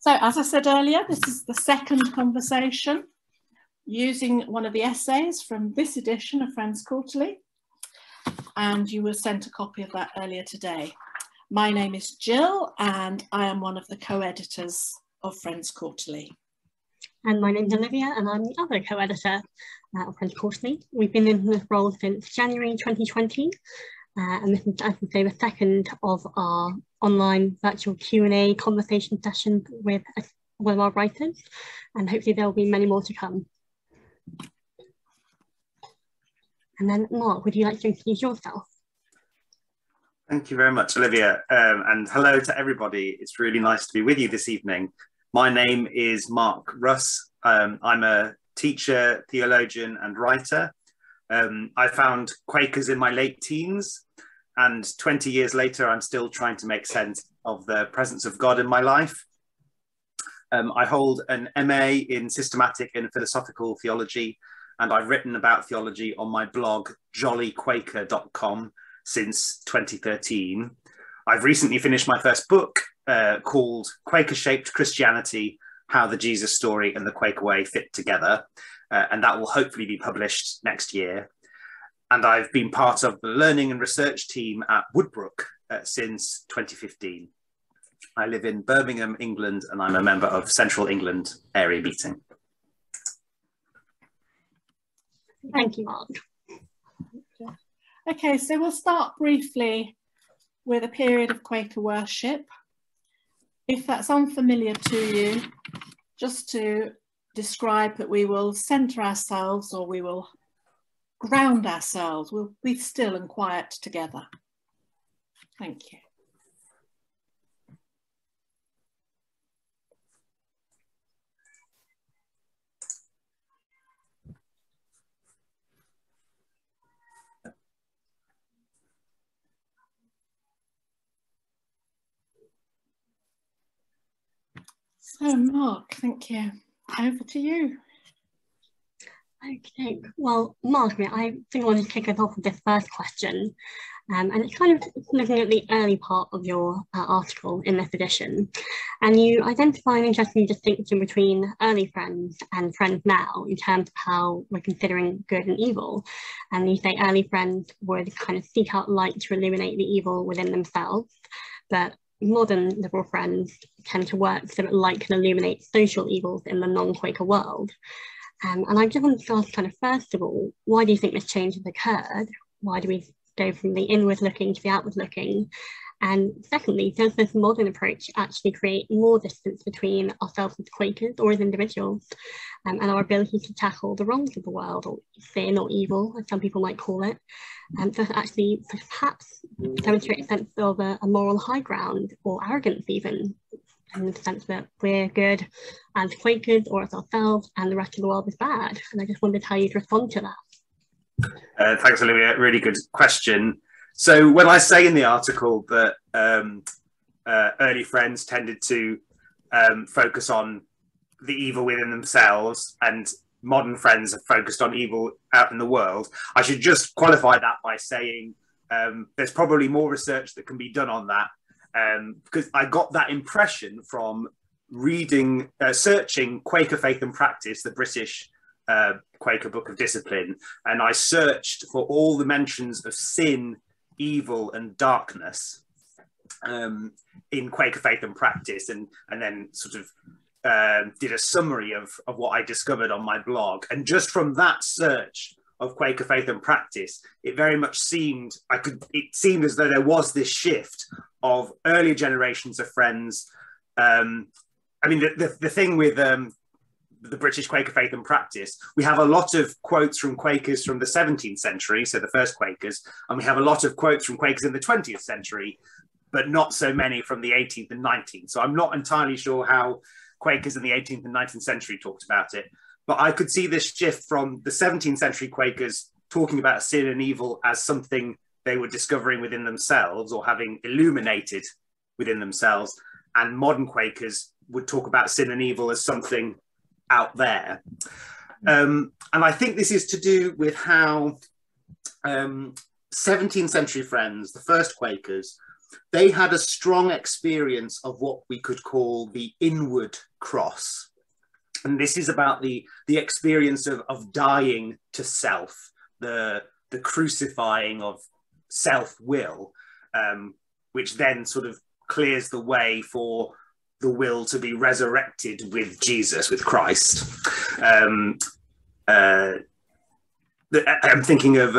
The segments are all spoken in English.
So, as I said earlier, this is the second conversation using one of the essays from this edition of Friends Quarterly, and you were sent a copy of that earlier today. My name is Gill, and I am one of the co-editors of Friends Quarterly. And my name's Olivia, and I'm the other co-editor of Friends Quarterly. We've been in this role since January 2020, and this is, as I say, the second of our online virtual Q&A conversation sessions with one of our writers, and hopefully there will be many more to come. And then, Mark, would you like to introduce yourself? Thank you very much, Olivia, and hello to everybody. It's really nice to be with you this evening. My name is Mark Russ. I'm a teacher, theologian, and writer. I found Quakers in my late teens, and 20 years later, I'm still trying to make sense of the presence of God in my life. I hold an MA in systematic and philosophical theology, and I've written about theology on my blog, jollyquaker.com, since 2013. I've recently finished my first book called Quaker-Shaped Christianity, How the Jesus Story and the Quaker Way Fit Together, and that will hopefully be published next year. And I've been part of the learning and research team at Woodbrook since 2015. I live in Birmingham, England, and I'm a member of Central England Area Meeting. Thank you, Mark. Okay, so we'll start briefly with a period of Quaker worship. If that's unfamiliar to you, just to describe that we will centre ourselves, or we will ground ourselves. We'll be still and quiet together. Thank you. So, Mark, thank you. Over to you. Okay, well, Mark, I think I want to kick us off with this first question. And it's kind of looking at the early part of your article in this edition. And you identify an interesting distinction between early friends and friends now in terms of how we're considering good and evil. And you say early friends would kind of seek out light to illuminate the evil within themselves, but modern liberal friends tend to work so that light can illuminate social evils in the non-Quaker world. And I just want to ask kind of, first of all, why do you think this change has occurred? Why do we go from the inward looking to the outward looking? And secondly, does this modern approach actually create more distance between ourselves as Quakers or as individuals and our ability to tackle the wrongs of the world, or sin or evil, as some people might call it? Does it actually perhaps demonstrate a sense of a moral high ground, or arrogance even, in the sense that we're good as Quakers or as ourselves and the rest of the world is bad? And I just wondered how you'd respond to that. Thanks, Olivia. Really good question. So when I say in the article that early friends tended to focus on the evil within themselves and modern friends are focused on evil out in the world, I should just qualify that by saying there's probably more research that can be done on that, because I got that impression from reading, searching Quaker Faith and Practice, the British Quaker Book of Discipline, and I searched for all the mentions of sin, evil and darkness in Quaker Faith and Practice, and then sort of did a summary of what I discovered on my blog. And just from that search of Quaker Faith and Practice, it very much seemed, it seemed as though there was this shift of earlier generations of friends. I mean, the thing with the British Quaker Faith and Practice, we have a lot of quotes from Quakers from the 17th century, so the first Quakers, and we have a lot of quotes from Quakers in the 20th century, but not so many from the 18th and 19th. So I'm not entirely sure how Quakers in the 18th and 19th century talked about it, but I could see this shift from the 17th century Quakers talking about sin and evil as something they were discovering within themselves or having illuminated within themselves, and modern Quakers would talk about sin and evil as something out there. And I think this is to do with how 17th century friends, the first Quakers, they had a strong experience of what we could call the inward cross. And this is about the experience of dying to self, the crucifying of self-will, which then sort of clears the way for the will to be resurrected with Jesus, with Christ. I'm thinking of,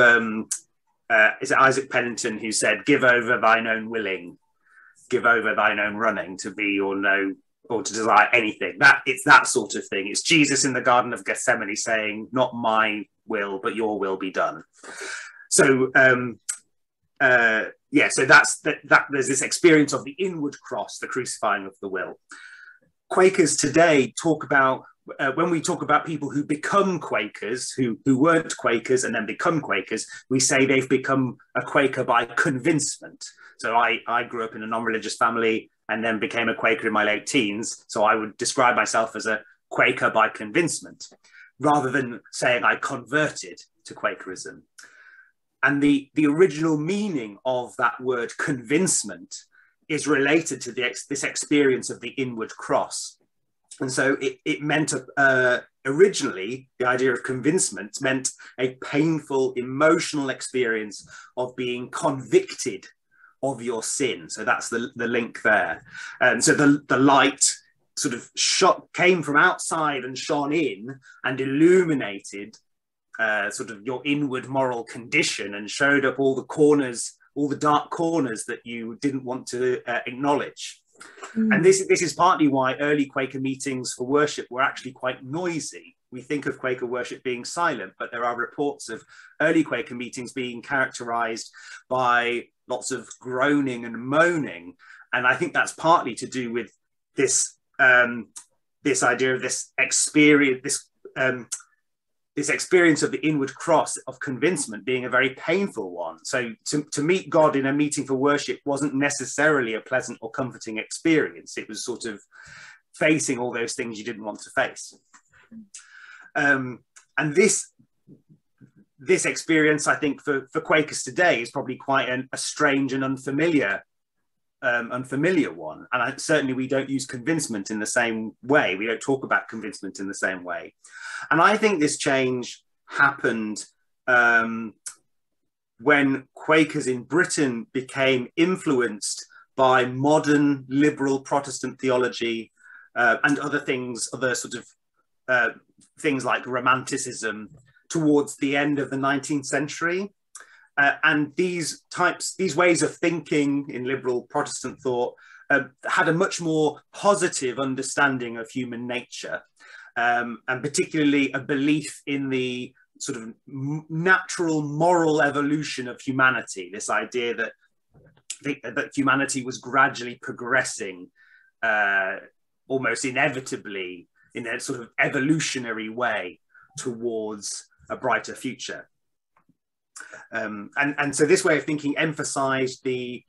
is it Isaac Pennington who said, "Give over thine own willing, give over thine own running, to be or know, or to desire anything." It's that sort of thing. It's Jesus in the Garden of Gethsemane saying, "Not my will, but your will be done." So, so that's that. There's this experience of the inward cross, the crucifying of the will. Quakers today talk about, when we talk about people who become Quakers, who weren't Quakers and then become Quakers, we say they've become a Quaker by convincement. So I grew up in a non-religious family and then became a Quaker in my late teens. So I would describe myself as a Quaker by convincement, rather than saying I converted to Quakerism. And the original meaning of that word convincement is related to this experience of the inward cross. And so it meant, originally, the idea of convincement meant a painful emotional experience of being convicted of your sin. So that's the link there. And so the light sort of came from outside and shone in and illuminated sort of your inward moral condition and showed up all the corners, all the dark corners that you didn't want to acknowledge. And this is partly why early Quaker meetings for worship were actually quite noisy. We think of Quaker worship being silent, but there are reports of early Quaker meetings being characterized by lots of groaning and moaning. And I think that's partly to do with this, this idea of this experience, this experience of the inward cross of convincement being a very painful one. So to meet God in a meeting for worship wasn't necessarily a pleasant or comforting experience. It was sort of facing all those things you didn't want to face. And this experience, I think, for Quakers today is probably quite a strange and unfamiliar one. And certainly we don't use convincement in the same way. We don't talk about convincement in the same way. And I think this change happened when Quakers in Britain became influenced by modern liberal Protestant theology and other things, other sort of things like Romanticism towards the end of the 19th century. And these ways of thinking in liberal Protestant thought had a much more positive understanding of human nature, and particularly a belief in the sort of natural moral evolution of humanity, this idea that humanity was gradually progressing almost inevitably in a sort of evolutionary way towards a brighter future. And so this way of thinking emphasized the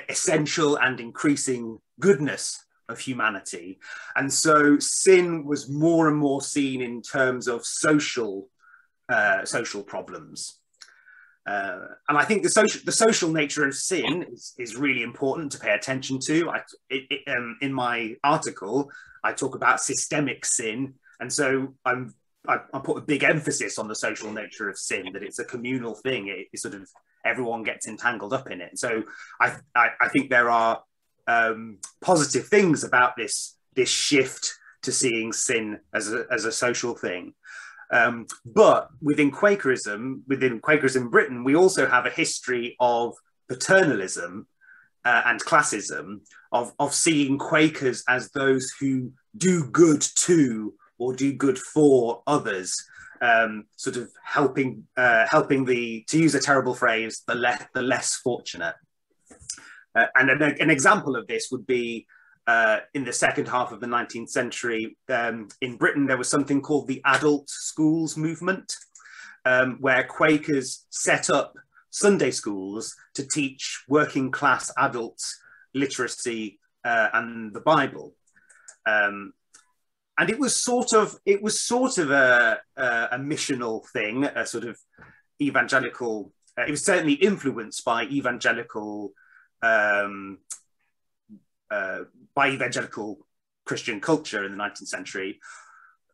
essential and increasing goodness of humanity. And so sin was more and more seen in terms of social problems. And I think the social nature of sin is really important to pay attention to. In my article, I talk about systemic sin. And so I put a big emphasis on the social nature of sin, that it's a communal thing. It's sort of, everyone gets entangled up in it. So I think there are positive things about this shift to seeing sin as a social thing. But within Quakerism in Britain, we also have a history of paternalism and classism, of seeing Quakers as those who do good to or do good for others, sort of helping to use a terrible phrase, the less fortunate. And an example of this would be in the second half of the 19th century, in Britain, there was something called the adult schools movement, where Quakers set up Sunday schools to teach working class adults literacy and the Bible. And it was sort of a missional thing, a sort of evangelical. It was certainly influenced by evangelical by evangelical Christian culture in the 19th century.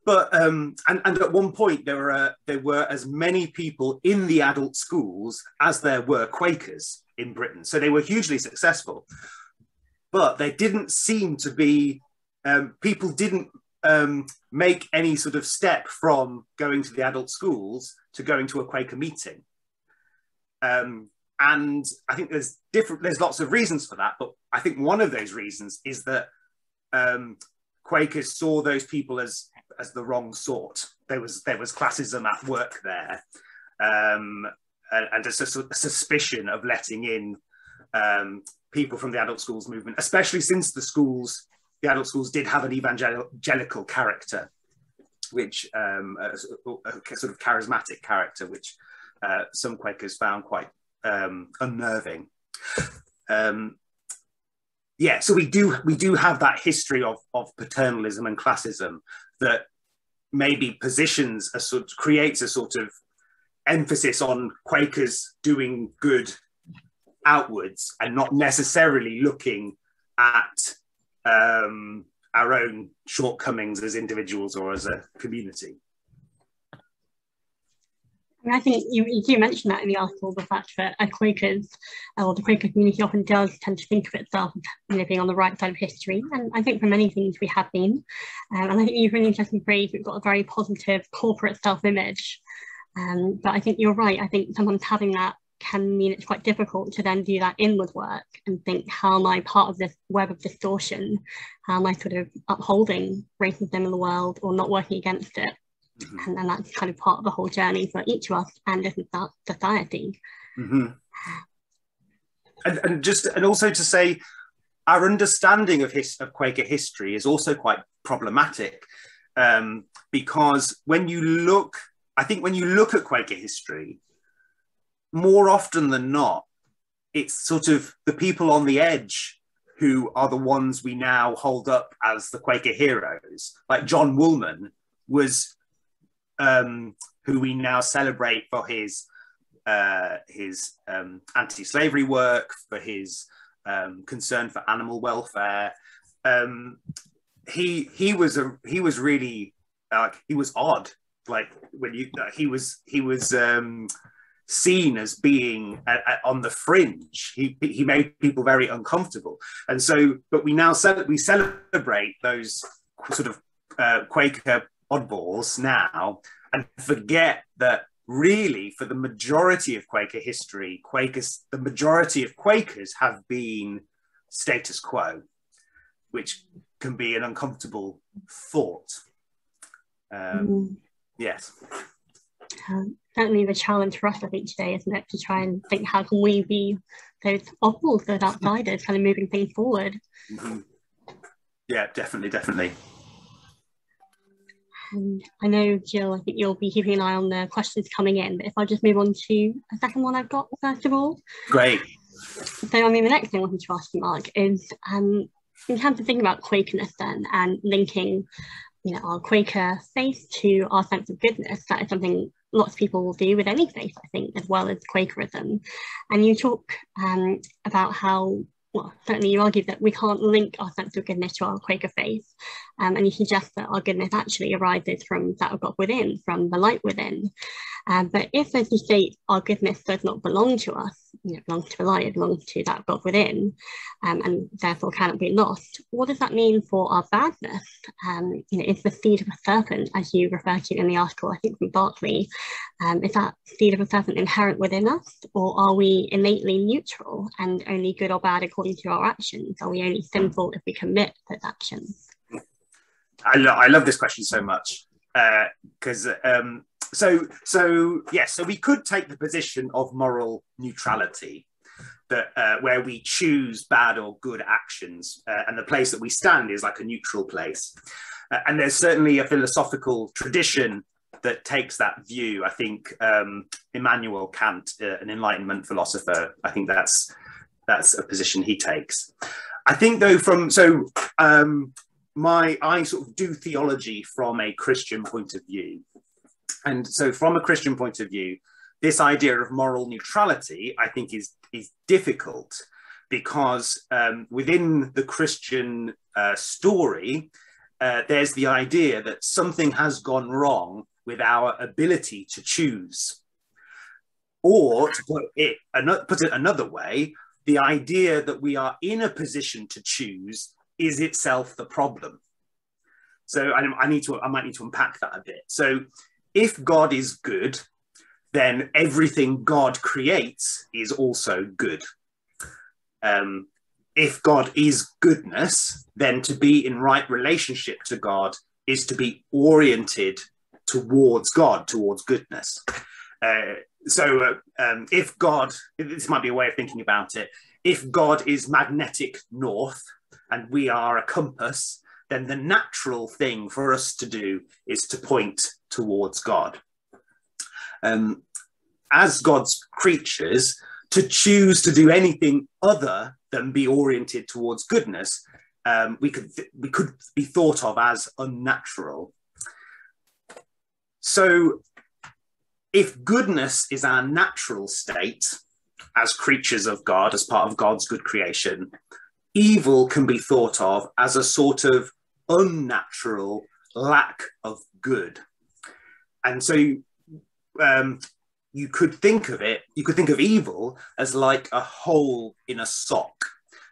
But and at one point there were as many people in the adult schools as there were Quakers in Britain. So they were hugely successful. But there didn't seem to be, people didn't make any sort of step from going to the adult schools to going to a Quaker meeting. And I think there's lots of reasons for that, but I think one of those reasons is that Quakers saw those people as the wrong sort. There was classism at work there, and a suspicion of letting in people from the adult schools movement, especially since the adult schools did have an evangelical character, which a sort of charismatic character, which some Quakers found quite unnerving. Yeah, so we do have that history of paternalism and classism that maybe creates a sort of emphasis on Quakers doing good outwards and not necessarily looking at our own shortcomings as individuals or as a community. I think you do mention that in the article, the fact that Quakers, or the Quaker community often does tend to think of itself as being on the right side of history. And I think for many things we have been. And I think you've really interesting phrase, we've got a very positive corporate self-image. But I think you're right. I think sometimes having that can mean it's quite difficult to then do that inward work and think, how am I part of this web of distortion? How am I sort of upholding racism in the world or not working against it? Mm-hmm. And that's kind of part of the whole journey for each of us and as a society. Mm-hmm. And also to say, our understanding of Quaker history is also quite problematic, because when you look at Quaker history, more often than not, it's sort of the people on the edge who are the ones we now hold up as the Quaker heroes. Like John Woolman was, who we now celebrate for his anti-slavery work, for his concern for animal welfare. He was really he was odd. Like when he was seen as being on the fringe. He made people very uncomfortable, and so. But we now celebrate those sort of Quaker oddballs now, and forget that really, for the majority of Quaker history, the majority of Quakers have been status quo, which can be an uncomfortable thought. Yes. Certainly the challenge for us, I think, today, isn't it, to try and think, how can we be those oddballs, those outsiders, kind of moving things forward? Mm-hmm. Yeah, definitely. And I know, Gill, I think you'll be keeping an eye on the questions coming in, but if I just move on to a second one I've got, first of all. Great. So, I mean, the next thing I wanted to ask you, Mark, is in terms of thinking about Quakerness then, and linking, our Quaker faith to our sense of goodness, that is something lots of people will do with any faith, I think, as well as Quakerism. And you talk about how, well, certainly you argue that we can't link our sense of goodness to our Quaker faith. And you suggest that our goodness actually arises from that of God within, from the light within. But if, as you say, our goodness does not belong to us, it belongs to the light, it belongs to that of God within, and therefore cannot be lost, what does that mean for our badness? Is the seed of a serpent, as you refer to in the article, I think from Barclay, is that seed of a serpent inherent within us, or are we innately neutral and only good or bad according to our actions? Are we only sinful if we commit those actions? I love this question so much, because so we could take the position of moral neutrality, that where we choose bad or good actions, and the place that we stand is like a neutral place. And there's certainly a philosophical tradition that takes that view. I think Immanuel Kant, an Enlightenment philosopher, I think that's a position he takes. I think though I sort of do theology from a Christian point of view. And so from a Christian point of view, this idea of moral neutrality, I think, is difficult, because within the Christian story, there's the idea that something has gone wrong with our ability to choose. Or to put it another way, the idea that we are in a position to choose is itself the problem. So I might need to unpack that a bit. So if God is good, then everything God creates is also good. If God is goodness, then to be in right relationship to God is to be oriented towards God, towards goodness. If God, this might be a way of thinking about it, if God is magnetic north and we are a compass, then the natural thing for us to do is to point towards God. As God's creatures, to choose to do anything other than be oriented towards goodness, we could be thought of as unnatural. So if goodness is our natural state as creatures of God, as part of God's good creation, evil can be thought of as a sort of unnatural lack of good. And so you could think of evil as like a hole in a sock.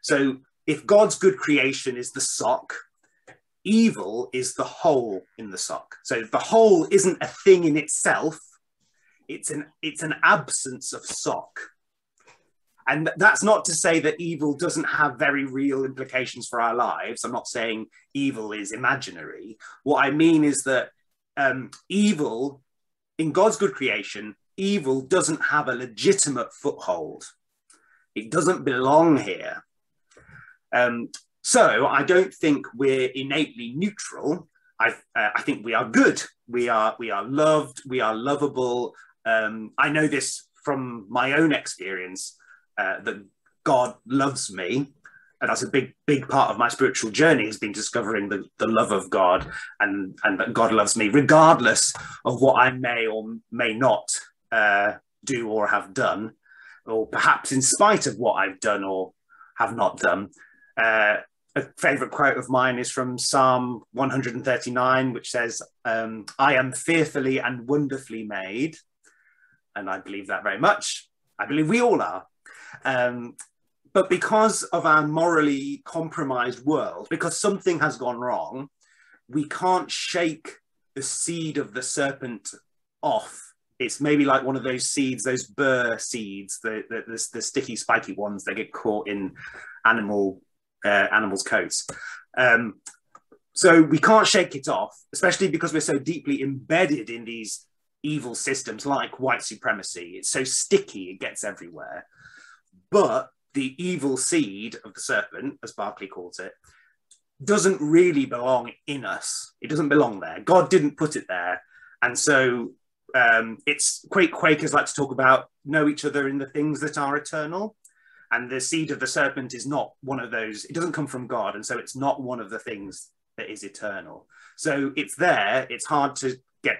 So if God's good creation is the sock, evil is the hole in the sock. So the hole isn't a thing in itself, it's an absence of sock. And that's not to say that evil doesn't have very real implications for our lives. I'm not saying evil is imaginary. What I mean is that evil, in God's good creation, evil doesn't have a legitimate foothold. It doesn't belong here. So I don't think we're innately neutral. I think we are good. We are loved. We are lovable. I know this from my own experience, that God loves me. And that's a big part of my spiritual journey, has been discovering the love of God, and that God loves me regardless of what I may or may not do or have done, or perhaps in spite of what I've done or have not done. A favourite quote of mine is from Psalm 139, which says, I am fearfully and wonderfully made. And I believe that very much. I believe we all are. But because of our morally compromised world, because something has gone wrong, we can't shake the seed of the serpent off. It's maybe like one of those seeds, those burr seeds, the sticky, spiky ones that get caught in animals' coats. So we can't shake it off, especially because we're so deeply embedded in these evil systems like white supremacy. It's so sticky, it gets everywhere. But the evil seed of the serpent, as Berkeley calls it, doesn't really belong in us. It doesn't belong there. God didn't put it there. And so Quakers like to talk about know each other in the things that are eternal. And the seed of the serpent is not one of those. It doesn't come from God. And so it's not one of the things that is eternal. So it's there. It's hard to get.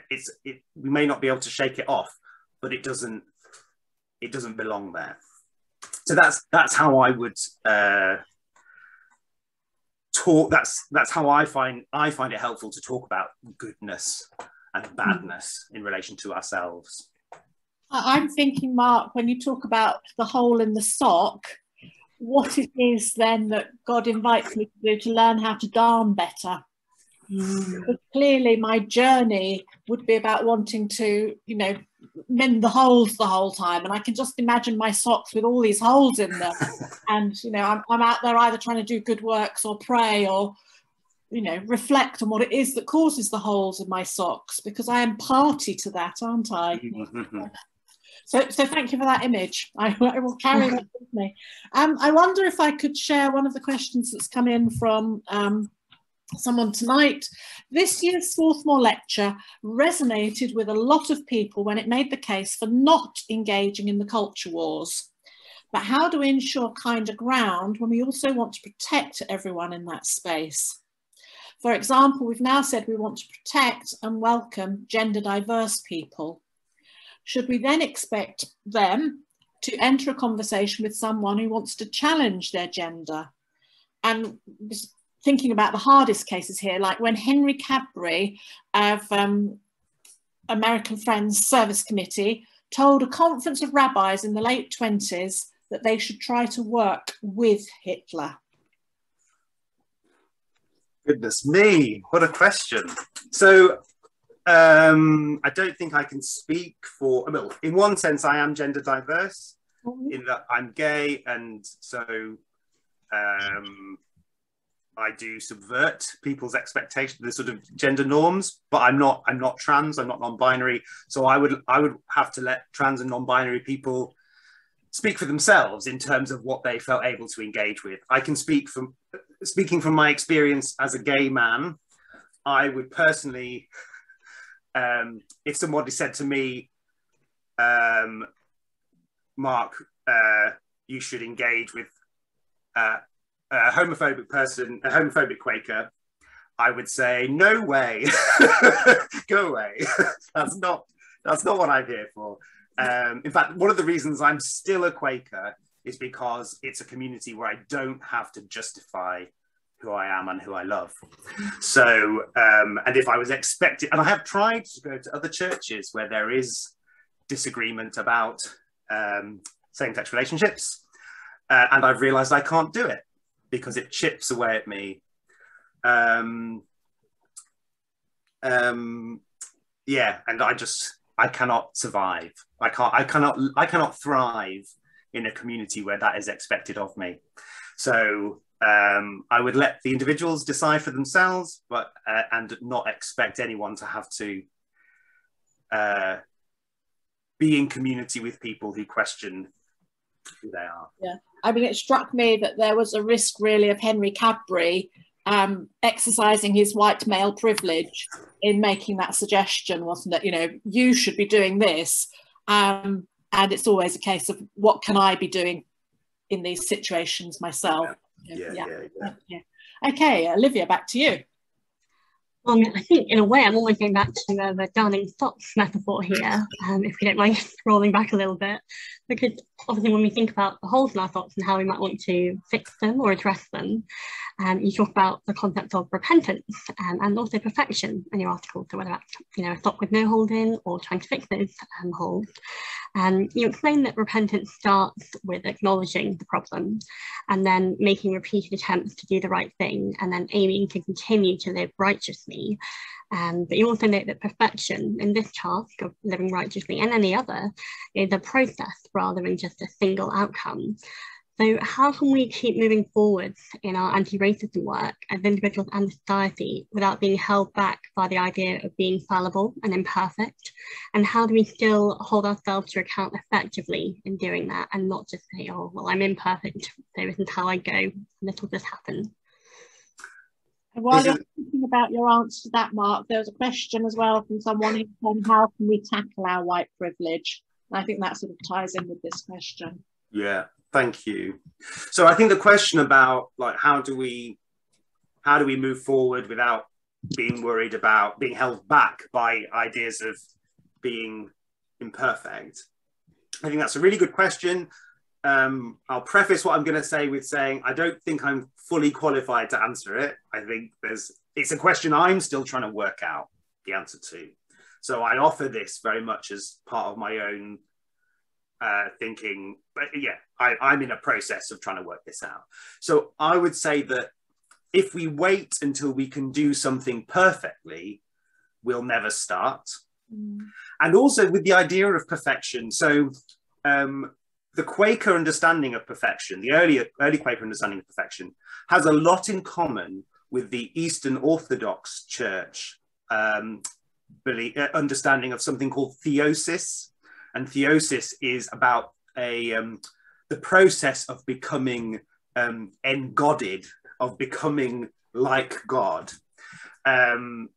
We may not be able to shake it off, but it doesn't belong there. So that's how I would talk. That's how I find it helpful to talk about goodness and badness in relation to ourselves. I'm thinking, Mark, when you talk about the hole in the sock, what it is then that God invites me to do to learn how to darn better. Because clearly my journey would be about wanting to, mend the holes the whole time. And I can just imagine my socks with all these holes in them. And, I'm out there either trying to do good works or pray or, reflect on what it is that causes the holes in my socks, because I am party to that, aren't I? So thank you for that image. I will carry that with me. I wonder if I could share one of the questions that's come in from someone tonight. This year's Swarthmore lecture resonated with a lot of people when it made the case for not engaging in the culture wars. But how do we ensure kinder ground when we also want to protect everyone in that space? For example, we've now said we want to protect and welcome gender diverse people. Should we then expect them to enter a conversation with someone who wants to challenge their gender. And thinking about the hardest cases here, like when Henry Cadbury of American Friends Service Committee told a conference of rabbis in the late 20s that they should try to work with Hitler. Goodness me, what a question. So I don't think I can speak for, well, in one sense I am gender diverse, in that I'm gay, and so I do subvert people's expectations, the sort of gender norms, but I'm not trans, I'm not non-binary, so I would have to let trans and non-binary people speak for themselves in terms of what they felt able to engage with. I can speaking from my experience as a gay man, I would personally, if somebody said to me, Mark, you should engage with a homophobic person, a homophobic Quaker, I would say, no way, go away. That's not what I'm here for. In fact, one of the reasons I'm still a Quaker is because it's a community where I don't have to justify who I am and who I love. So, and if I was expected, and I have tried to go to other churches where there is disagreement about same-sex relationships, and I've realized I can't do it because it chips away at me. Yeah, and I cannot survive. I cannot thrive in a community where that is expected of me. So I would let the individuals decide for themselves, but and not expect anyone to have to be in community with people who question who they are. Yeah, I mean, it struck me that there was a risk really of Henry Cadbury exercising his white male privilege in making that suggestion, wasn't it? You know, you should be doing this. And it's always a case of what can I be doing in these situations myself? Yeah. Okay, Olivia, back to you. I think in a way I'm almost going back to the darning socks metaphor here, if we don't mind scrolling back a little bit, because obviously when we think about the holes in our socks and how we might want to fix them or address them, you talk about the concept of repentance and also perfection in your article. So whether that's, you know, a sock with no holes in or trying to fix those holes. You explain that repentance starts with acknowledging the problem and then making repeated attempts to do the right thing and then aiming to continue to live righteously. But you also note that perfection in this task of living righteously and any other is a process rather than just a single outcome. So how can we keep moving forwards in our anti-racism work as individuals and society without being held back by the idea of being fallible and imperfect? And how do we still hold ourselves to account effectively in doing that and not just say, oh, well, I'm imperfect, so this is how I go, and this will just happen? And while you're thinking about your answer to that, Mark, there was a question as well from someone who said, how can we tackle our white privilege? And I think that sort of ties in with this question. Yeah. Thank you. So I think the question about like how do we move forward without being worried about being held back by ideas of being imperfect, I think that's a really good question. I'll preface what I'm going to say with saying I don't think I'm fully qualified to answer it. I think it's a question I'm still trying to work out the answer to. So I offer this very much as part of my own thinking, but yeah, I'm in a process of trying to work this out. So I would say that if we wait until we can do something perfectly, we'll never start. And also with the idea of perfection. So the Quaker understanding of perfection, the early Quaker understanding of perfection, has a lot in common with the Eastern Orthodox Church understanding of something called theosis. And theosis is about the process of becoming engodded, of becoming like God. And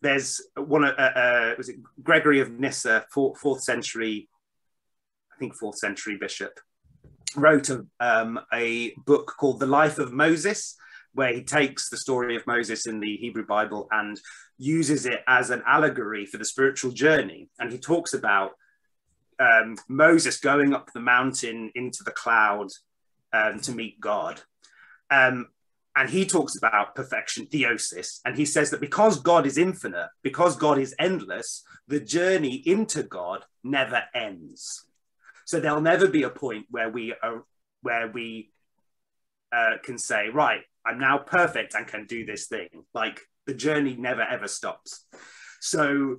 there's one, was it Gregory of Nyssa, fourth century bishop, wrote a book called The Life of Moses, where he takes the story of Moses in the Hebrew Bible and uses it as an allegory for the spiritual journey. And he talks about Moses going up the mountain into the cloud to meet God. And he talks about perfection, theosis, and he says that because God is infinite, because God is endless, the journey into God never ends. So there'll never be a point where we can say, right, I'm now perfect and can do this thing. Like, the journey never ever stops. So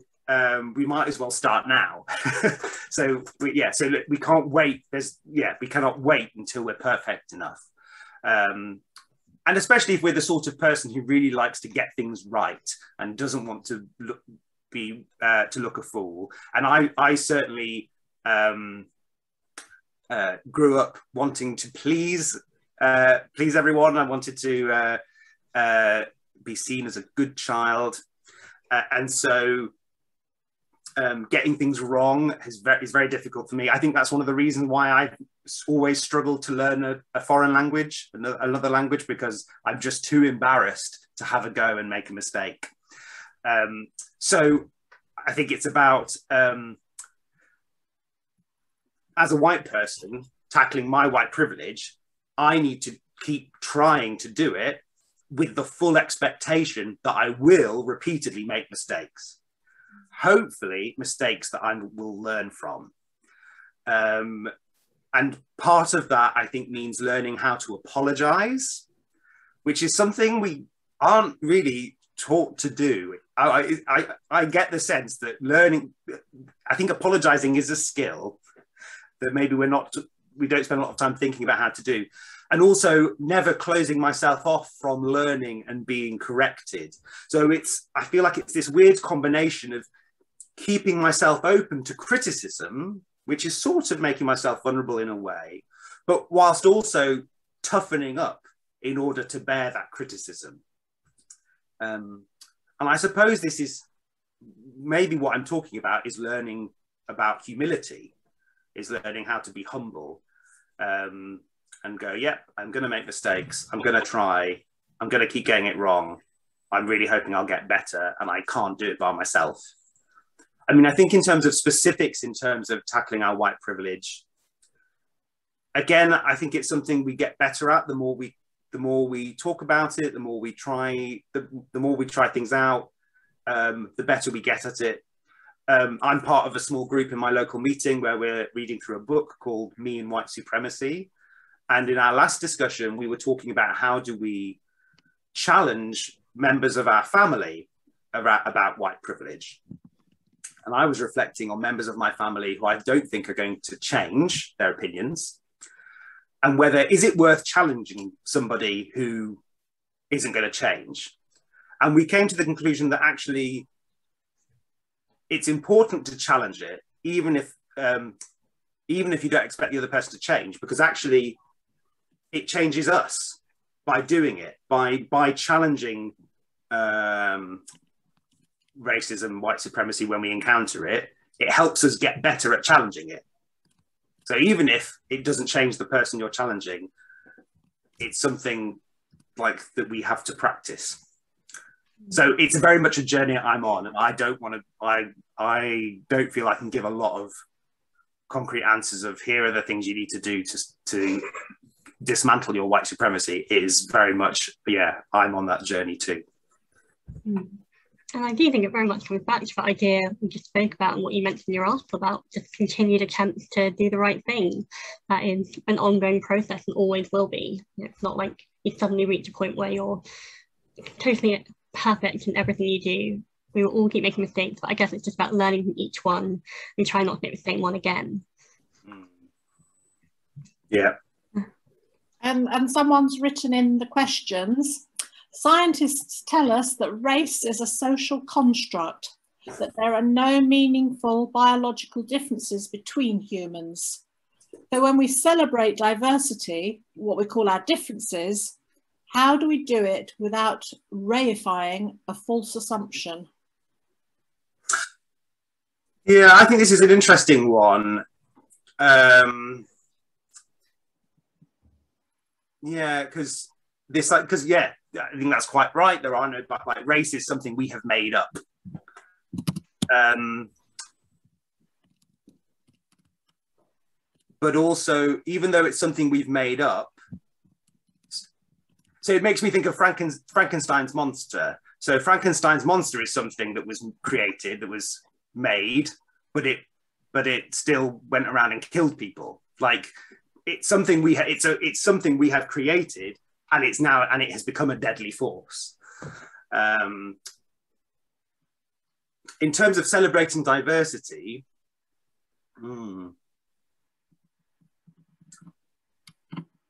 we might as well start now. So we can't wait. We cannot wait until we're perfect enough. And especially if we're the sort of person who really likes to get things right and doesn't want to look a fool. And I certainly grew up wanting to please everyone. I wanted to be seen as a good child, and so getting things wrong is very difficult for me. I think that's one of the reasons why I always struggled to learn a foreign language, another language, because I'm just too embarrassed to have a go and make a mistake. So I think it's about, as a white person tackling my white privilege, I need to keep trying to do it with the full expectation that I will repeatedly make mistakes. Hopefully mistakes that I will learn from. And part of that, I think, means learning how to apologize, which is something we aren't really taught to do. I get the sense that I think apologizing is a skill that maybe we don't spend a lot of time thinking about how to do. And also never closing myself off from learning and being corrected. So I feel like it's this weird combination of keeping myself open to criticism, which is sort of making myself vulnerable in a way, but whilst also toughening up in order to bear that criticism. And I suppose this is maybe what I'm talking about, is learning about humility, is learning how to be humble, and go, yep, I'm going to make mistakes. I'm going to try. I'm going to keep getting it wrong. I'm really hoping I'll get better, and I can't do it by myself. I mean, I think in terms of specifics, in terms of tackling our white privilege, again, I think it's something we get better at the more we talk about it, the more we try things out, the better we get at it. I'm part of a small group in my local meeting where we're reading through a book called Me and White Supremacy. And in our last discussion, we were talking about how do we challenge members of our family about white privilege. And I was reflecting on members of my family who I don't think are going to change their opinions, and whether is it worth challenging somebody who isn't going to change. And we came to the conclusion that actually it's important to challenge it, even if you don't expect the other person to change, because actually it changes us by doing it, by challenging racism, white supremacy when we encounter it. It helps us get better at challenging it. So even if it doesn't change the person you're challenging, it's something like that we have to practice. So it's very much a journey I'm on, and I don't feel I can give a lot of concrete answers of here are the things you need to do to dismantle your white supremacy. It is very much, I'm on that journey too. And I do think it very much comes back to that idea we just spoke about and what you mentioned in your article about just continued attempts to do the right thing. That is an ongoing process and always will be. It's not like you suddenly reach a point where you're totally perfect in everything you do. We will all keep making mistakes, but I guess it's just about learning from each one and trying not to make the same one again. Yeah. And someone's written in the questions, scientists tell us that race is a social construct, that there are no meaningful biological differences between humans. So when we celebrate diversity, what we call our differences, how do we do it without reifying a false assumption? Yeah, I think this is an interesting one. Because I think that's quite right. There are no like race is something we have made up. but also, even though it's something we've made up, so it makes me think of Frankenstein's monster. So Frankenstein's monster is something that was created, that was made, but it still went around and killed people. Like, it's something it's something we have created, and it has become a deadly force. In terms of celebrating diversity,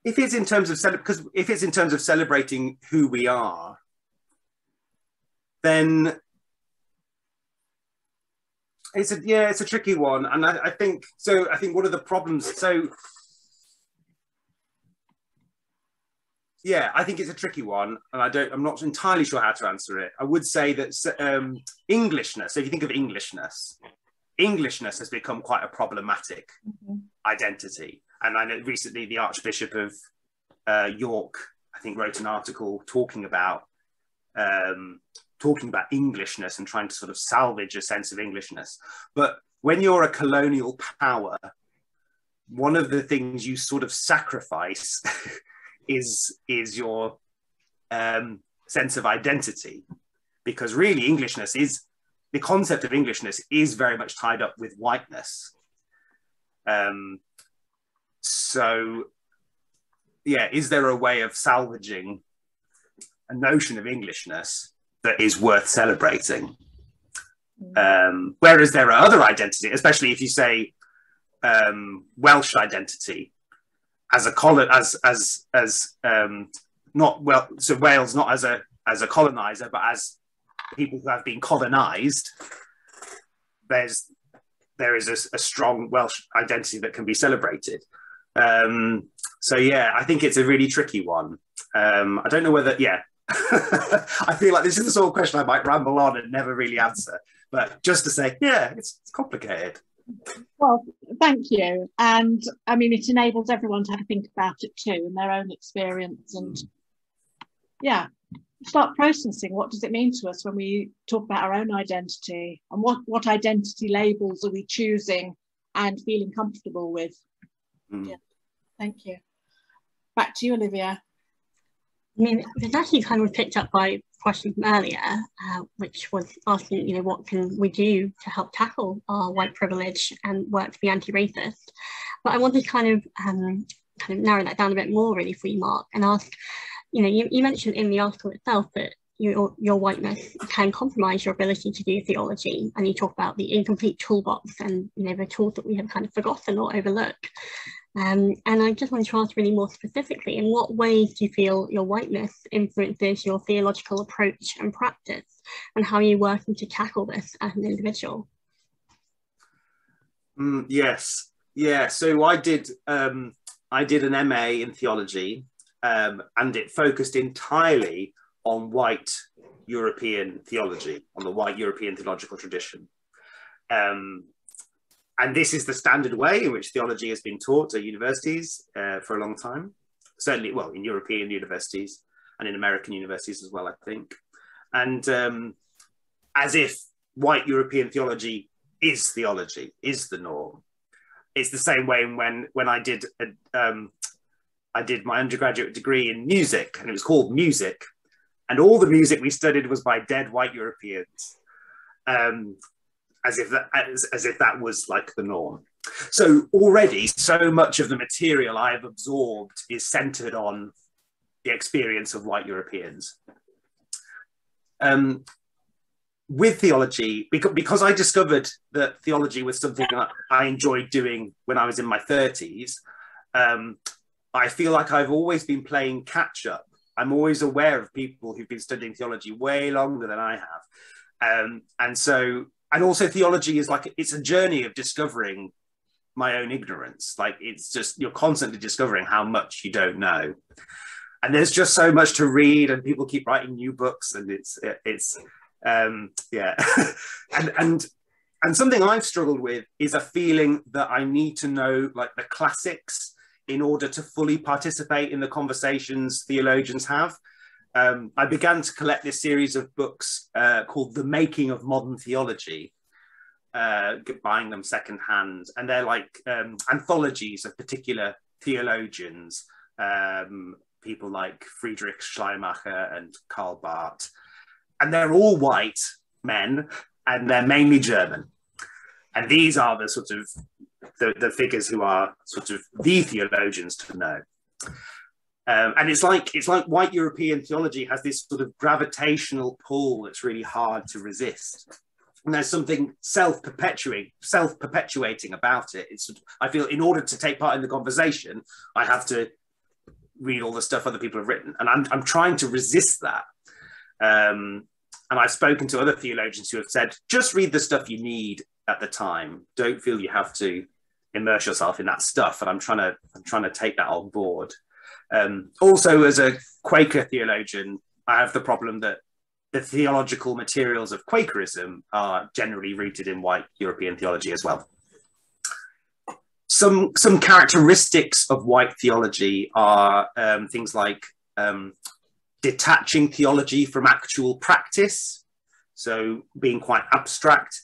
if it's in terms of celebrating who we are, then it's a tricky one. And I think one of the problems, I think it's a tricky one, and I'm not entirely sure how to answer it. I would say that Englishness, if you think of Englishness has become quite a problematic identity. And I know recently the Archbishop of York, I think, wrote an article talking about Englishness and trying to sort of salvage a sense of Englishness. But when you're a colonial power, one of the things you sort of sacrifice is your sense of identity, because really the concept of Englishness is very much tied up with whiteness. So, is there a way of salvaging a notion of Englishness that is worth celebrating? Whereas there are other identities, especially if you say Welsh identity as a so Wales not as a colonizer, but as people who have been colonized. There is a strong Welsh identity that can be celebrated. I think it's a really tricky one. I don't know whether, I feel like this is the sort of question I might ramble on and never really answer, but just to say, it's complicated. Well, thank you. And I mean, it enables everyone to have a think about it too, in their own experience, and start processing what does it mean to us when we talk about our own identity, and what identity labels are we choosing and feeling comfortable with. Thank you. Back to you, Olivia. I mean, it's actually kind of picked up by a question from earlier, which was asking, what can we do to help tackle our white privilege and work to be anti-racist? But I want to kind of narrow that down a bit more, really, for you, Mark, and ask, you mentioned in the article itself that your whiteness can compromise your ability to do theology, and you talk about the incomplete toolbox and the tools that we have kind of forgotten or overlooked. And I just wanted to ask really more specifically, in what ways do you feel your whiteness influences your theological approach and practice, and how are you working to tackle this as an individual? Yes. So I did an MA in theology, and it focused entirely on white European theology, on the white European theological tradition. And this is the standard way in which theology has been taught at universities for a long time. Certainly, in European universities and in American universities as well, I think. And as if white European theology is the norm. It's the same way when I did my undergraduate degree in music, and it was called music, and all the music we studied was by dead white Europeans. As if that was like the norm. So already so much of the material I have absorbed is centered on the experience of white Europeans. With theology, because I discovered that theology was something that I enjoyed doing when I was in my 30s, I feel like I've always been playing catch up. I'm always aware of people who've been studying theology way longer than I have. And also theology is it's a journey of discovering my own ignorance. Like, it's just, you're constantly discovering how much you don't know. And there's just so much to read, and people keep writing new books, and and something I've struggled with is a feeling that I need to know the classics in order to fully participate in the conversations theologians have. I began to collect this series of books called The Making of Modern Theology, buying them secondhand, and they're like anthologies of particular theologians, people like Friedrich Schleiermacher and Karl Barth, and they're all white men, and they're mainly German. And these are the sort of the figures who are sort of the theologians to know. And it's like white European theology has this sort of gravitational pull that's really hard to resist. And there's something self-perpetuating about it. It's, I feel, in order to take part in the conversation, I have to read all the stuff other people have written, and I'm trying to resist that. And I've spoken to other theologians who have said, just read the stuff you need at the time. Don't feel you have to immerse yourself in that stuff. And I'm trying to take that on board. Also, as a Quaker theologian, I have the problem that the theological materials of Quakerism are generally rooted in white European theology as well. Some characteristics of white theology are things like detaching theology from actual practice, so being quite abstract.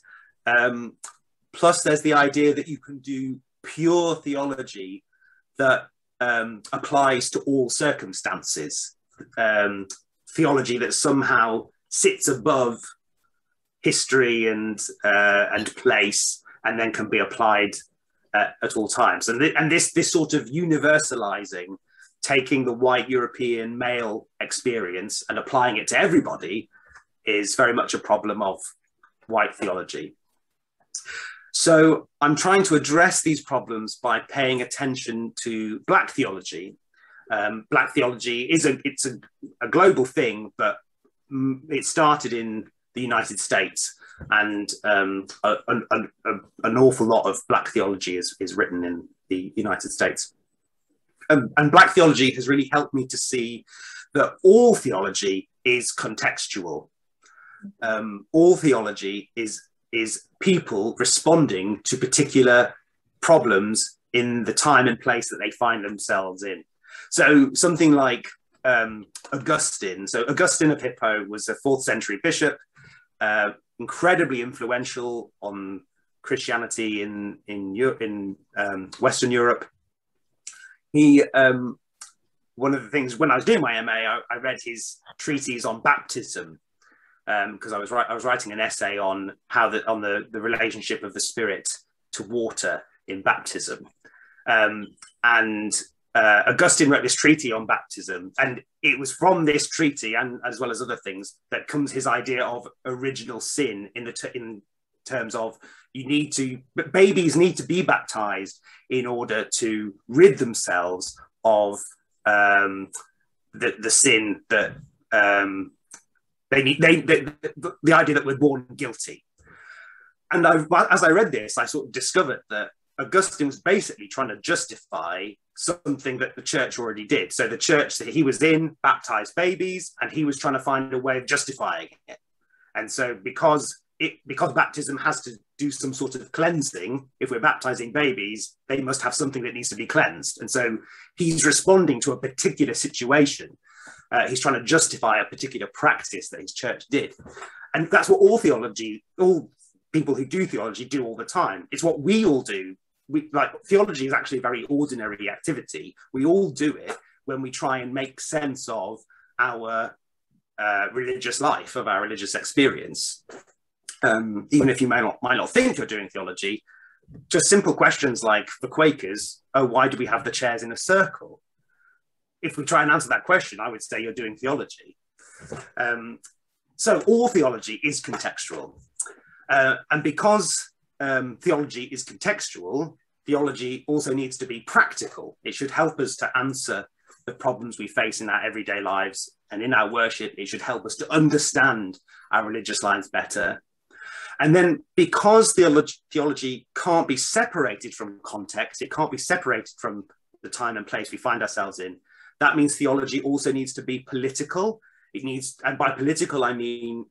Plus, there's the idea that you can do pure theology that applies to all circumstances, theology that somehow sits above history and place, and then can be applied at all times. And this sort of universalizing, taking the white European male experience and applying it to everybody, is very much a problem of white theology. So I'm trying to address these problems by paying attention to Black theology. Black theology is a global thing, but it started in the United States, and an awful lot of Black theology is written in the United States. And Black theology has really helped me to see that all theology is contextual. All theology is people responding to particular problems in the time and place that they find themselves in. So something like Augustine. So Augustine of Hippo was a 4th century bishop, incredibly influential on Christianity in Western Europe. He, one of the things, when I was doing my MA, I read his treatise on baptism, because I was writing an essay on how the relationship of the Spirit to water in baptism. Augustine wrote this treatise on baptism, and it was from this treatise, and as well as other things, that comes his idea of original sin in terms of babies need to be baptized in order to rid themselves of the sin that the idea that we're born guilty. And as I read this, I sort of discovered that Augustine was basically trying to justify something that the church already did. So the church that he was in baptized babies, and he was trying to find a way of justifying it. And so because baptism has to do some sort of cleansing, if we're baptizing babies, they must have something that needs to be cleansed. And so he's responding to a particular situation. He's trying to justify a particular practice that his church did. And that's what all people who do theology do all the time. It's what we all do. Theology is actually a very ordinary activity. We all do it when we try and make sense of our religious life, of our religious experience. Even if you might not think you're doing theology, just simple questions like, for Quakers, why do we have the chairs in a circle? If we try and answer that question, I would say you're doing theology. So all theology is contextual. And because theology is contextual, theology also needs to be practical. It should help us to answer the problems we face in our everyday lives, and in our worship, it should help us to understand our religious lives better. And then, because theology can't be separated from context, it can't be separated from the time and place we find ourselves in, that means theology also needs to be political. And by political, I mean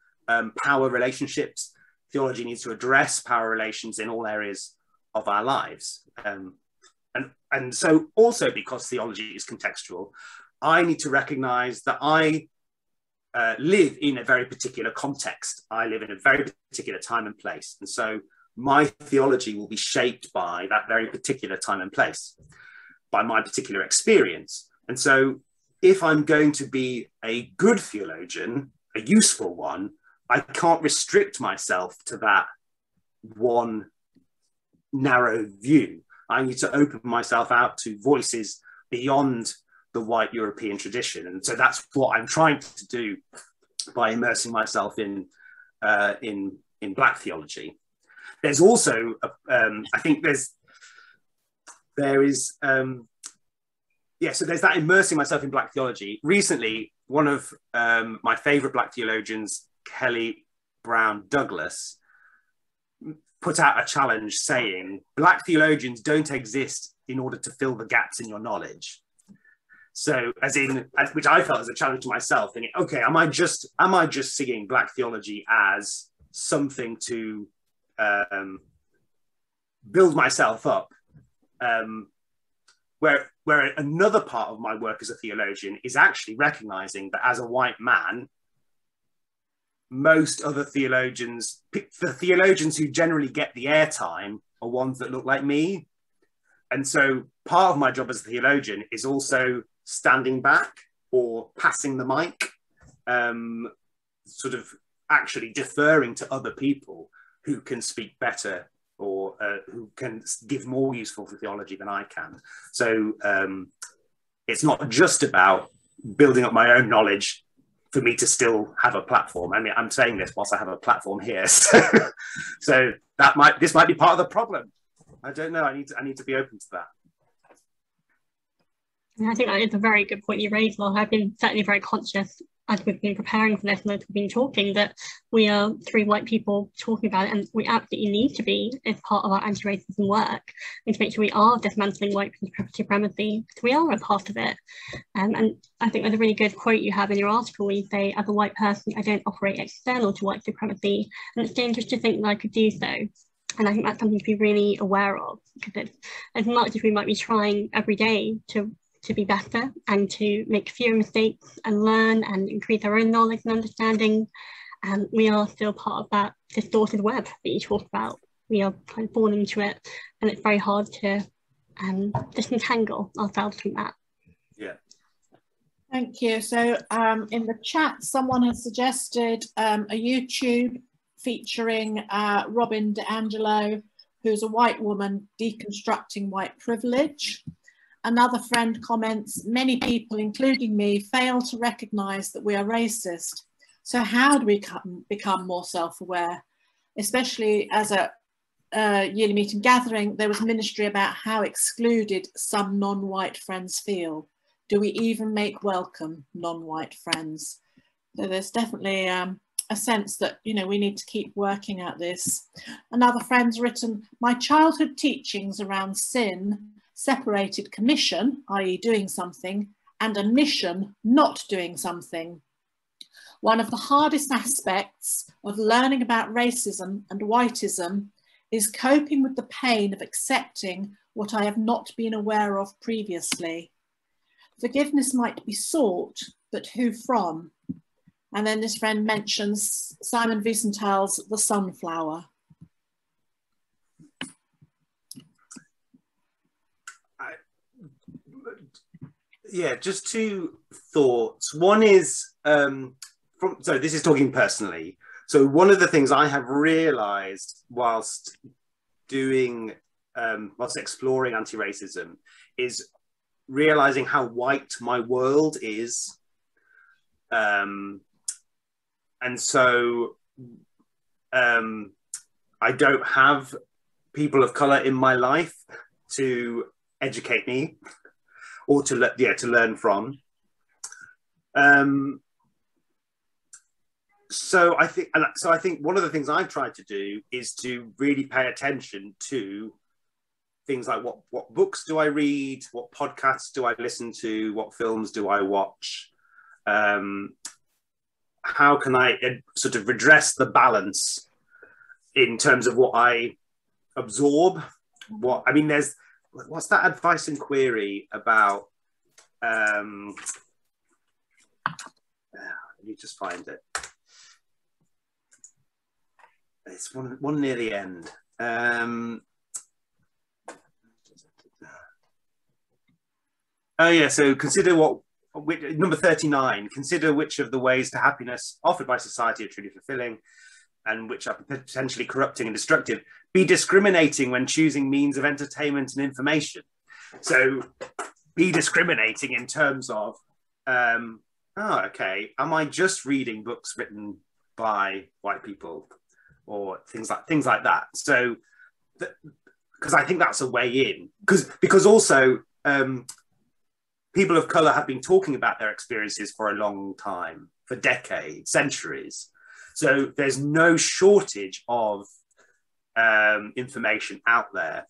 power relationships. Theology needs to address power relations in all areas of our lives. And so also, because theology is contextual, I need to recognize that I live in a very particular context. I live in a very particular time and place. And so my theology will be shaped by that very particular time and place, by my particular experience. And so if I'm going to be a good theologian, a useful one, I can't restrict myself to that one narrow view. I need to open myself out to voices beyond the white European tradition. And so that's what I'm trying to do by immersing myself in Black theology. There's also, I think so there's that immersing myself in Black theology. Recently, one of my favorite Black theologians, Kelly Brown Douglas, put out a challenge saying, Black theologians don't exist in order to fill the gaps in your knowledge. So which I felt as a challenge to myself, thinking, okay, am I just seeing Black theology as something to build myself up, where another part of my work as a theologian is actually recognizing that as a white man, most other theologians, the theologians who generally get the airtime are ones that look like me. And so part of my job as a theologian is also standing back or passing the mic, sort of actually deferring to other people who can speak better or who can give more useful theology than I can. So it's not just about building up my own knowledge for me to still have a platform. I mean, I'm saying this whilst I have a platform here. So this might be part of the problem. I don't know. I need to be open to that. I think that is a very good point you raised, Mark. I've been certainly very conscious as we've been preparing for this and as we've been talking that we are three white people talking about it, and we absolutely need to be as part of our anti-racism work and to make sure we are dismantling white supremacy because we are a part of it. And I think there's a really good quote you have in your article where you say, as a white person, I don't operate external to white supremacy, and it's dangerous to think that I could do so. And I think that's something to be really aware of, because it's, as much as we might be trying every day to be better and to make fewer mistakes and learn and increase our own knowledge and understanding, we are still part of that distorted web that you talked about. We are kind of born into it, and it's very hard to disentangle ourselves from that. Yeah. Thank you. So in the chat, someone has suggested a YouTube featuring Robin DeAngelo, who's a white woman deconstructing white privilege. Another friend comments, many people, including me, fail to recognise that we are racist. So how do we become more self-aware? Especially as a yearly meeting gathering, there was ministry about how excluded some non-white friends feel. Do we even make welcome non-white friends? So there's definitely a sense that, you know, we need to keep working at this. Another friend's written, my childhood teachings around sin separated commission, i.e. doing something, and a mission, not doing something. One of the hardest aspects of learning about racism and whiteism is coping with the pain of accepting what I have not been aware of previously. Forgiveness might be sought, but who from? And then this friend mentions Simon Wiesenthal's The Sunflower. Yeah, just two thoughts. One is, so this is talking personally. So one of the things I have realized whilst exploring anti-racism is realizing how white my world is. And so I don't have people of color in my life to educate me or to learn from. So I think one of the things I've tried to do is to really pay attention to things like what books do I read, what podcasts do I listen to, what films do I watch, how can I sort of redress the balance in terms of what I absorb. What's that advice and query about? Let me just find it. It's one near the end. Oh yeah, so consider number 39, consider which of the ways to happiness offered by society are truly fulfilling and which are potentially corrupting and destructive. Be discriminating when choosing means of entertainment and information. So be discriminating in terms of, okay, am I just reading books written by white people or things like that? So, because I think that's a way in, because also, people of colour have been talking about their experiences for a long time, for decades, centuries. So there's no shortage of information out there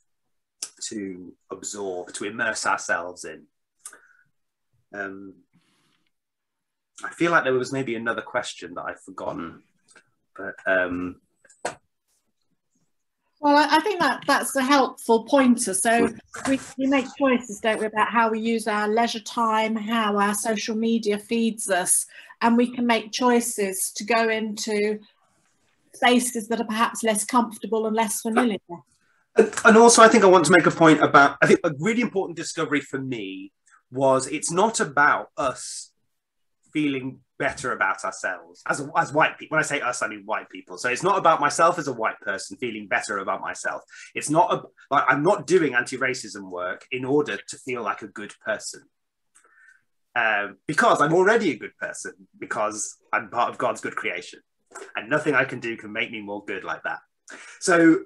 to absorb, to immerse ourselves in. I feel like there was maybe another question that I've forgotten, but well, I think that's a helpful pointer. So we make choices, don't we, about how we use our leisure time, how our social media feeds us, and we can make choices to go into spaces that are perhaps less comfortable and less familiar. And also, I think I want to make a point about, I think a really important discovery for me was it's not about us feeling better about ourselves as white people. When I say us, I mean white people. So it's not about myself as a white person feeling better about myself. It's not like I'm not doing anti-racism work in order to feel like a good person, because I'm already a good person, because I'm part of God's good creation, and nothing I can do can make me more good like that. So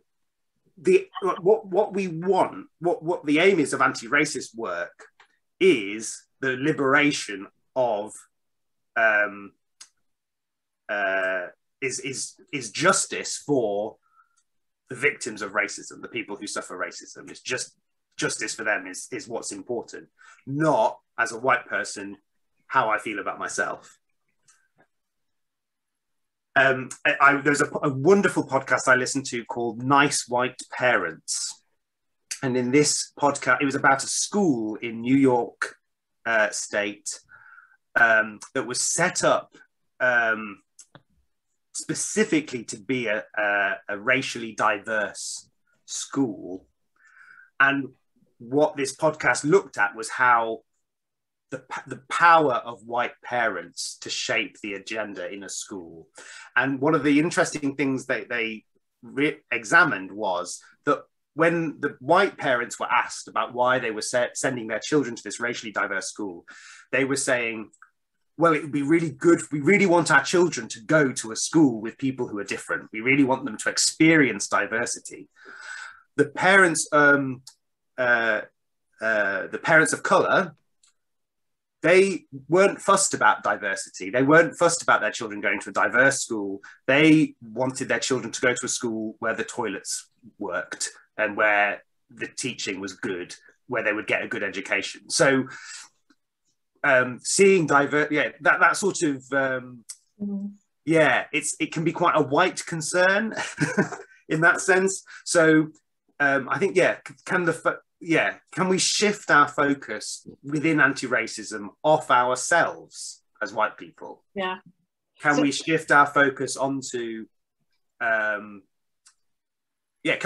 what we want, what the aim is of anti-racist work is the liberation of is justice for the victims of racism, the people who suffer racism. It's just justice for them is what's important, not as a white person how I feel about myself. There's a wonderful podcast I listened to called Nice White Parents, and in this podcast it was about a school in New York State that was set up specifically to be a racially diverse school. And what this podcast looked at was how the power of white parents to shape the agenda in a school. And one of the interesting things they examined was that when the white parents were asked about why they were sending their children to this racially diverse school, they were saying, well, it would be really good. We really want our children to go to a school with people who are different. We really want them to experience diversity. The parents of colour, they weren't fussed about diversity. They weren't fussed about their children going to a diverse school. They wanted their children to go to a school where the toilets worked and where the teaching was good, where they would get a good education. So seeing that sort of it can be quite a white concern in that sense. So I think can we shift our focus within anti-racism off ourselves as white people? Can we shift our focus onto can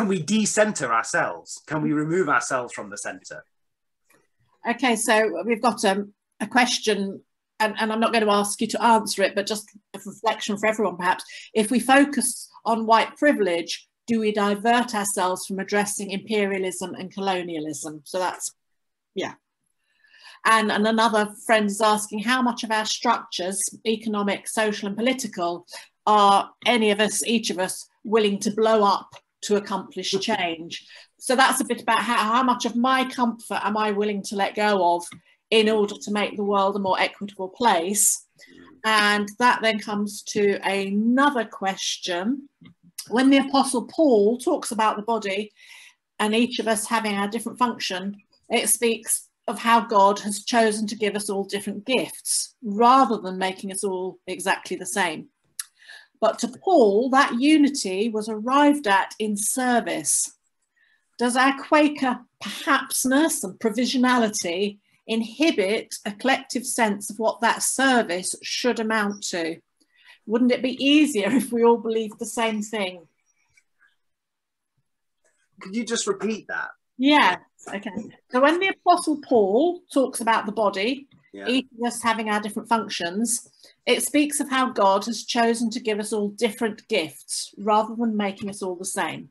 we de-center ourselves? Can we remove ourselves from the center? Okay, so we've got a question, and I'm not going to ask you to answer it, but just a reflection for everyone perhaps. If we focus on white privilege, do we divert ourselves from addressing imperialism and colonialism? So that's, And another friend is asking, how much of our structures, economic, social and political, are any of us, each of us, willing to blow up to accomplish change? So that's a bit about how much of my comfort am I willing to let go of in order to make the world a more equitable place? And that then comes to another question. When the Apostle Paul talks about the body and each of us having our different function, it speaks of how God has chosen to give us all different gifts rather than making us all exactly the same. But to Paul, that unity was arrived at in service. Does our Quaker perhapsness and provisionality inhibit a collective sense of what that service should amount to? Wouldn't it be easier if we all believed the same thing? Could you just repeat that? Yeah, okay. So when the Apostle Paul talks about the body, each of us having our different functions, it speaks of how God has chosen to give us all different gifts rather than making us all the same.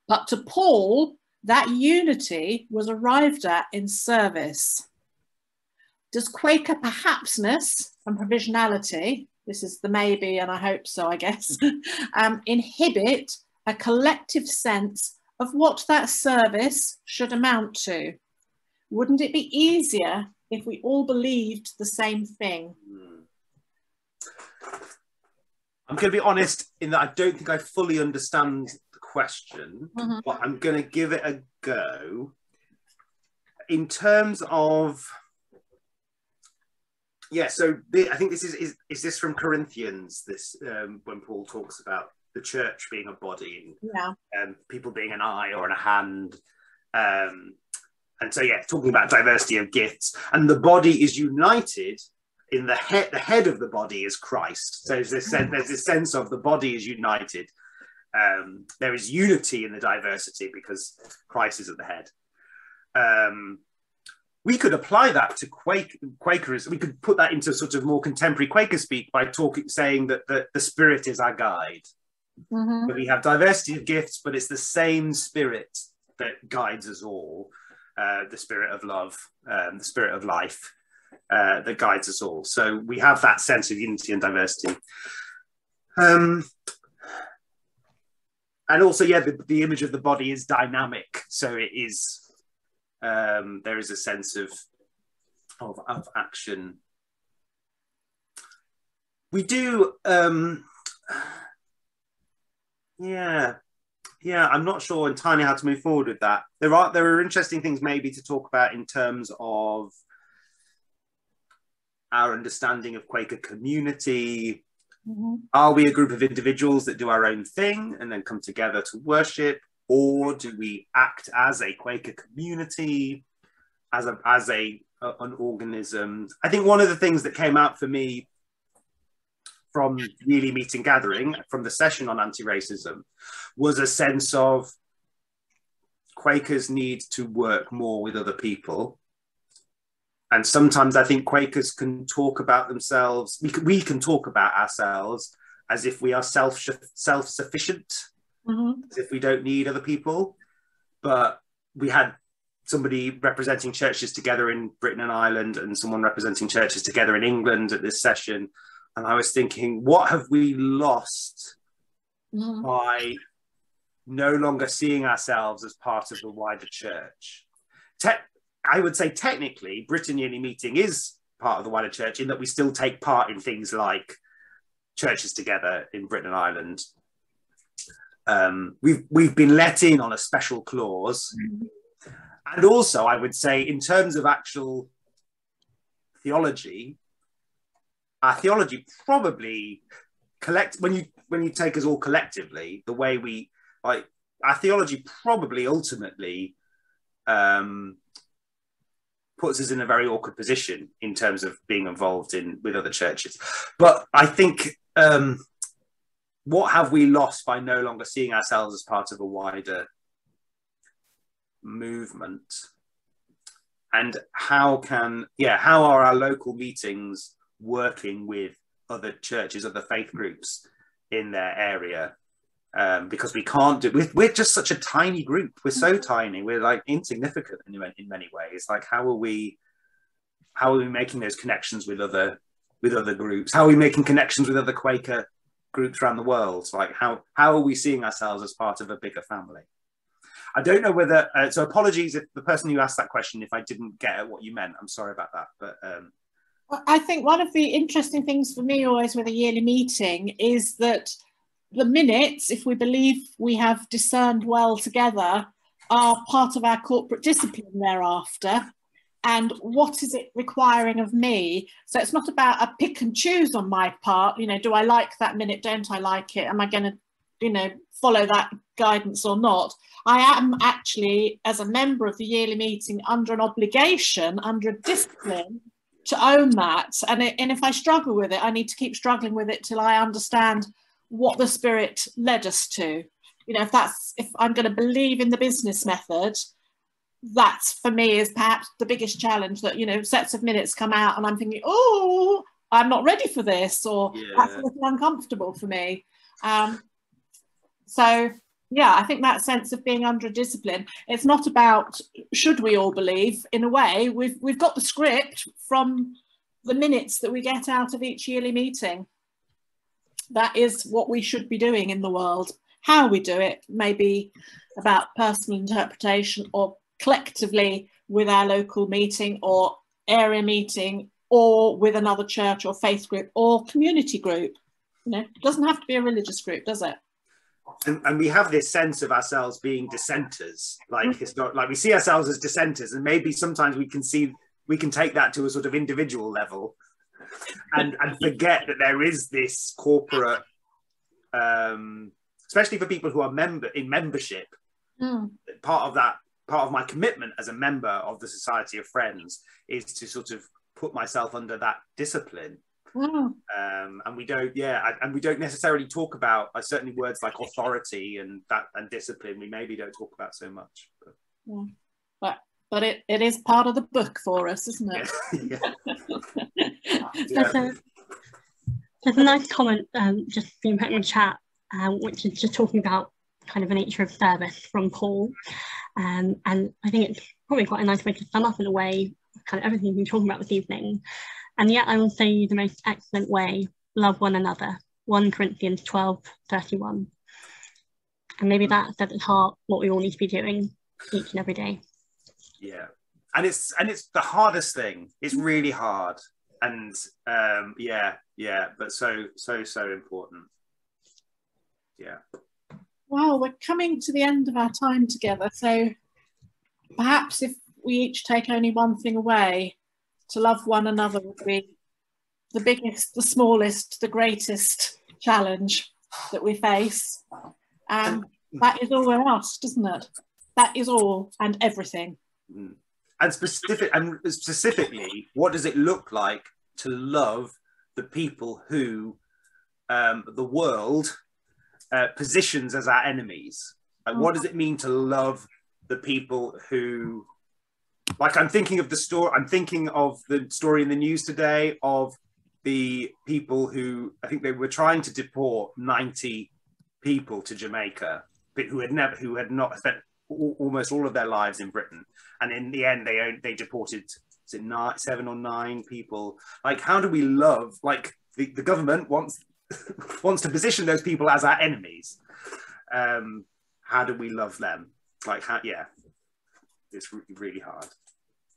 But to Paul, that unity was arrived at in service. Does Quaker perhapsness and provisionality, this is the maybe and I hope so, I guess, inhibit a collective sense of what that service should amount to? Wouldn't it be easier if we all believed the same thing? I'm going to be honest in that I don't think I fully understand the question, but I'm going to give it a go. In terms of, so I think this is this from Corinthians, this when Paul talks about the church being a body and people being an eye or a hand. And so, talking about diversity of gifts, and the body is united in the head of the body is Christ. So there's this sense of the body is united. There is unity in the diversity because Christ is at the head. We could apply that to Quakerism. We could put that into sort of more contemporary Quaker speak by saying that the Spirit is our guide. But we have diversity of gifts, but it's the same Spirit that guides us all. The Spirit of love, the Spirit of life that guides us all. So we have that sense of unity and diversity. And also, the image of the body is dynamic. So it is, there is a sense of action. We do, I'm not sure entirely how to move forward with that. There are interesting things maybe to talk about in terms of our understanding of Quaker community. Are we a group of individuals that do our own thing and then come together to worship, or do we act as a Quaker community, as an organism? I think one of the things that came out for me from yearly meeting gathering, from the session on anti-racism, was a sense of Quakers need to work more with other people. And sometimes I think Quakers can talk about themselves, we can talk about ourselves as if we are self-sufficient, as if we don't need other people. But we had somebody representing churches together in Britain and Ireland and someone representing churches together in England at this session. And I was thinking, what have we lost by no longer seeing ourselves as part of the wider church? I would say technically, Britain Yearly Meeting is part of the wider church in that we still take part in things like churches together in Britain and Ireland. We've been let in on a special clause. And also, I would say, in terms of actual theology, our theology probably when you take us all collectively, the way we our theology probably ultimately puts us in a very awkward position in terms of being involved with other churches. But I think what have we lost by no longer seeing ourselves as part of a wider movement? And how are our local meetings working with other churches, other faith groups in their area? Because we can't we're just such a tiny group. We're so tiny. We're like insignificant in many ways. Like how are we making those connections with other groups? How are we making connections with other Quaker groups around the world? Like how are we seeing ourselves as part of a bigger family? I don't know whether so apologies if the person who asked that question, if I didn't get at what you meant. I'm sorry about that. But I think one of the interesting things for me always with a yearly meeting is that the minutes, if we believe we have discerned well together, are part of our corporate discipline thereafter. And what is it requiring of me? So it's not about a pick and choose on my part. Do I like that minute? Don't I like it? Am I going to, follow that guidance or not? I am actually, as a member of the yearly meeting, under an obligation, under a discipline to own that. And if I struggle with it, I need to keep struggling with it till I understand what the Spirit led us to. you know, if I'm going to believe in the business method, that's for me is perhaps the biggest challenge, that, you know, sets of minutes come out and I'm thinking, oh, I'm not ready for this, or that's a little uncomfortable for me. So yeah, I think that sense of being under a discipline, it's not about should we all believe. In a way, we've got the script from the minutes that we get out of each yearly meeting. That is what we should be doing in the world. How we do it may be about personal interpretation, or collectively with our local meeting or area meeting, or with another church or faith group or community group. You know, it doesn't have to be a religious group, does it? And we have this sense of ourselves being dissenters, like like we see ourselves as dissenters, and maybe sometimes we can take that to a sort of individual level, and forget that there is this corporate, especially for people who are in membership. Part of my commitment as a member of the Society of Friends is to sort of put myself under that discipline. And we don't necessarily talk about certainly words like authority and discipline. We maybe don't talk about so much. But it is part of the book for us, isn't it? There's a nice comment just being put in the chat, which is just talking about kind of the nature of service from Paul. And I think it's probably quite a nice way to sum up in a way kind of everything we've been talking about this evening. And yet I will say the most excellent way, love one another, 1 Corinthians 12:31. And maybe that's at its heart what we all need to be doing each and every day. Yeah, and it's the hardest thing. It's really hard, and but so important. Yeah. Well, we're coming to the end of our time together, so perhaps if we each take only one thing away, to love one another would be the biggest, the smallest, the greatest challenge that we face. And that is all we're asked, isn't it? That is all and everything. And specifically, what does it look like to love the people who the world positions as our enemies? Like, what does it mean to love the people who, like, I'm thinking of the story in the news today of the people who, I think they were trying to deport 90 people to Jamaica, but who had not spent almost all of their lives in Britain, and in the end they deported, is it 7 or 9 people? Like, how do we love, like, the government wants to position those people as our enemies. How do we love them? Like, it's really hard.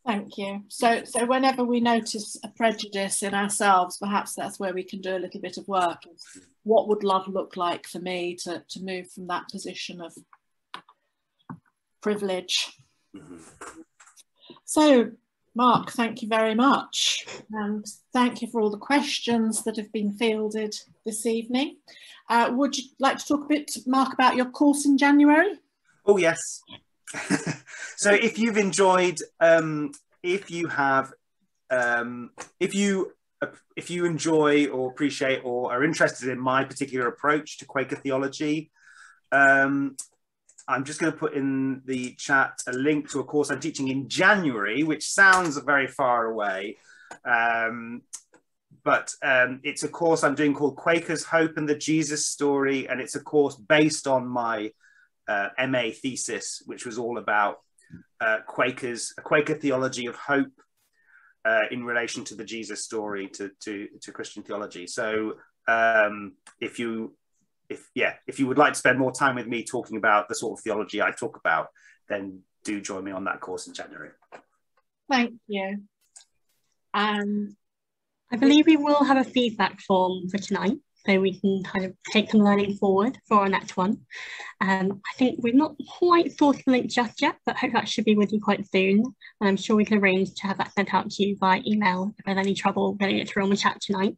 Thank you. So whenever we notice a prejudice in ourselves, perhaps that's where we can do a little bit of work. What would love look like for me to move from that position of privilege? So, Mark, thank you very much. And thank you for all the questions that have been fielded this evening. Would you like to talk a bit, Mark, about your course in January? Oh, yes. So if you've enjoyed, if you enjoy or appreciate or are interested in my particular approach to Quaker theology, I'm just going to put in the chat a link to a course I'm teaching in January, which sounds very far away. But it's a course I'm doing called Quakers' Hope and the Jesus Story. And it's a course based on my MA thesis, which was all about Quaker theology of hope in relation to the Jesus story, to Christian theology. So if you would like to spend more time with me talking about the sort of theology I talk about, then do join me on that course in January. Thank you. And I believe we will have a feedback form for tonight, so we can kind of take some learning forward for our next one. I think we've not quite sorted the link just yet, but hope that should be with you quite soon. And I'm sure we can arrange to have that sent out to you by email if there's any trouble getting it through on the chat tonight.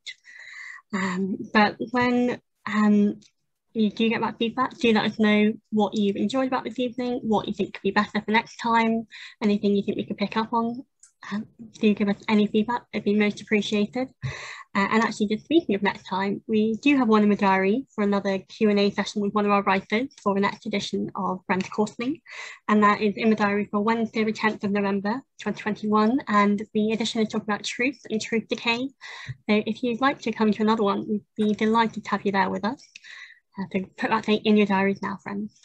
But when you do get that feedback, do let us know what you've enjoyed about this evening, what you think could be better for next time, anything you think we could pick up on. Do give us any feedback, it'd be most appreciated. And actually, just speaking of next time, we do have one in the diary for another Q&A session with one of our writers for the next edition of Brand Courseling. And that is in the diary for Wednesday, the 10th of November, 2021. And the edition is talking about truth and truth decay. So if you'd like to come to another one, we'd be delighted to have you there with us. So put that date in your diaries now, friends.